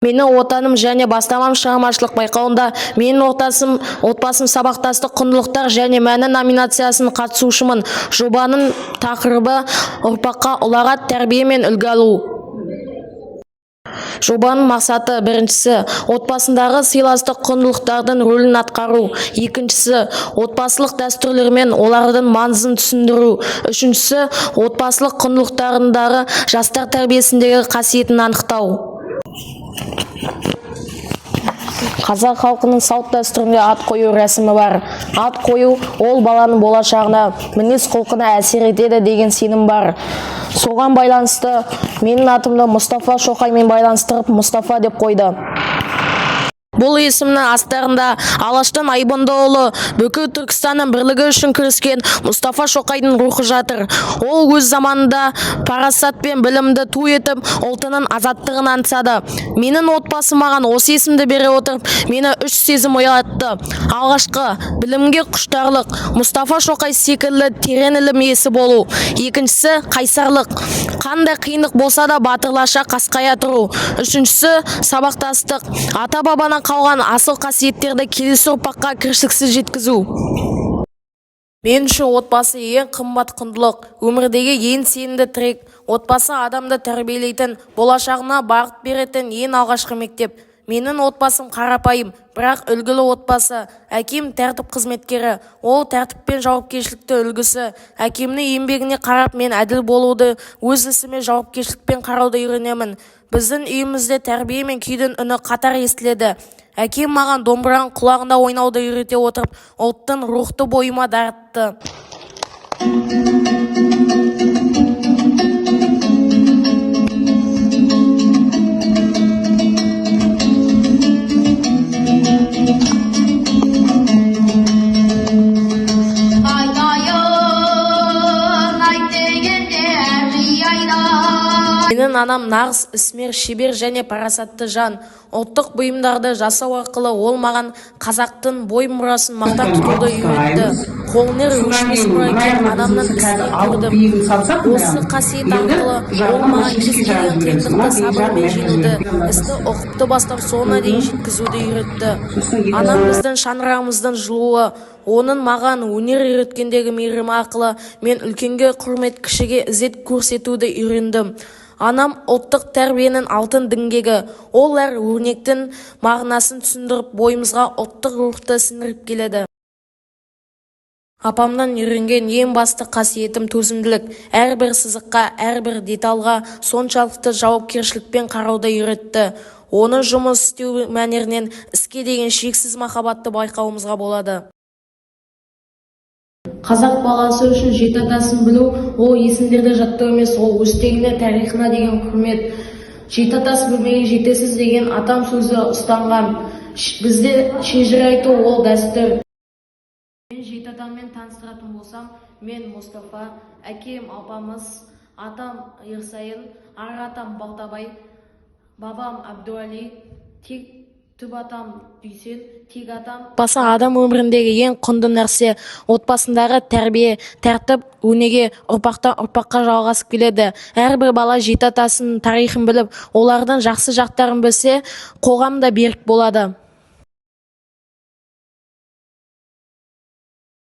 Мені отаным және бастамам шығармашылық байқауында менің отбасым сабақтастық құндылықтар және мәні номинациясының қатысушымын. Жобаның тақырыбы ұрпаққа ұлағат тәрбие мен үлгі алу. Жобаның мақсаты: біріншісі, отбасындағы сыйластық құндылықтардың рөлін атқару. Екіншісі, отбасылық дәстүрлер мен олардың маңызын түсіндіру. Үшіншісі, отбасылық құндылықтарындағы жастар тәрбиесіндегі қасиетін анықтау. Қазақ халқының салт дәстүрінде ат қою рәсімі бар. Ат қою ол баланың болашағына, мінез-құлқына әсер етеді деген сенім бар. Соған байланысты менің атымды Мұстафа Шоқаймен байланыстырып Мұстафа деп қойды. Бұл есімнің астарында Алаштан Айбындыұлы бүкіл Түркістанның бірлігі үшін күрескен Мұстафа Шоқайдың рухы жатыр. Ол өз заманында парасат пен білімді ту етіп, ұлтының азаттығын аңсады. Менің отбасым маған осы есімді бере отырып, мені үш сезім оятты. Алғашқы, білімге құштарлық, Мұстафа Шоқай секілді терең ілім иесі болу. Екіншісі, қайсарлық, қандай қиындық болса да батырлаша қасқая тұру. Үшіншісі, сабақтастық, ата-бабадан қалған асыл қасиеттерді келесі ұрпаққа кіршіксіз жеткізу. Мен үшін отбасы ең қымбат құндылық, өмірдегі ең сенімді тірек. Отбасы адамды тәрбиелейтін, болашағына бағыт беретін ең алғашқы мектеп. Менің отбасым қарапайым, бірақ үлгілі отбасы. Әкем тәртіп қызметкері, ол тәртіп пен жауапкершілікті үлгісі. Әкемнің еңбегіне қарап мен әділ болуды, өз ісіме жауапкершілікпен қарауды үйренемін. Біздің үйімізде тәрбие мен күйдің үні қатар естіледі. Әкем маған домбыраның құлағында ойнауды үйрете отырып, ұлттың рухты бойыма дарытты. Менің анам нағыз ісмер, шебер және парасатты жан. Ұлттық бұйымдарды жасау арқылы ол маған қазақтың бой мұрасын мақтан тұтуды үйретті. Қолөнер өшпес мұрагер адамның ісінен көрдім. Осы қасиет арқылы ол маған кез келген қиындықты сабырмен жеңуді, істі ұқыпты бастап соңына дейін жеткізуді үйретті. Анам біздің шаңырағымыздың жылуы. Оның маған өнер үйреткендегі мейірімі арқылы мен үлкенге құрмет, кішіге ізет көрсетуді үйрендім. Анам ұлттық тәрбиенің алтын діңгегі. Ол әр өрнектің мағынасын түсіндіріп, бойымызға ұлттық рухты сіңіріп келеді. Апамнан үйренген ең басты қасиетім төзімділік. Әрбір сызыққа, әрбір деталға соншалықты жауапкершілікпен қарауды үйретті. Оны жұмыс істеу мәнерінен іске деген шексіз махаббатты байқауымызға болады. Қазақ баласы үшін жеті атасын білу, ол есімдерді жаттау емес, ол өстегіне тарихына деген құрмет. Жеті атас білмеген жетесіз деген атам сөзі ұстанған. Бізде шежіре айту ол дәстүр. Мен жеті атаммен таныстыратын болсам, мен Мұстафа, әкем Алпамыс, атам Ерсайын, ар атам Балтабай, бабам Абдуали, түп атам Дүйсен, тек атам. Отбасы адам өміріндегі ең құнды нәрсе. Отбасындағы тәрбие, тәртіп, өнеге ұрпақтан ұрпаққа жалғасып келеді. Әрбір бала жеті атасының тарихын біліп, олардың жақсы жақтарын білсе, қоғам да берік болады.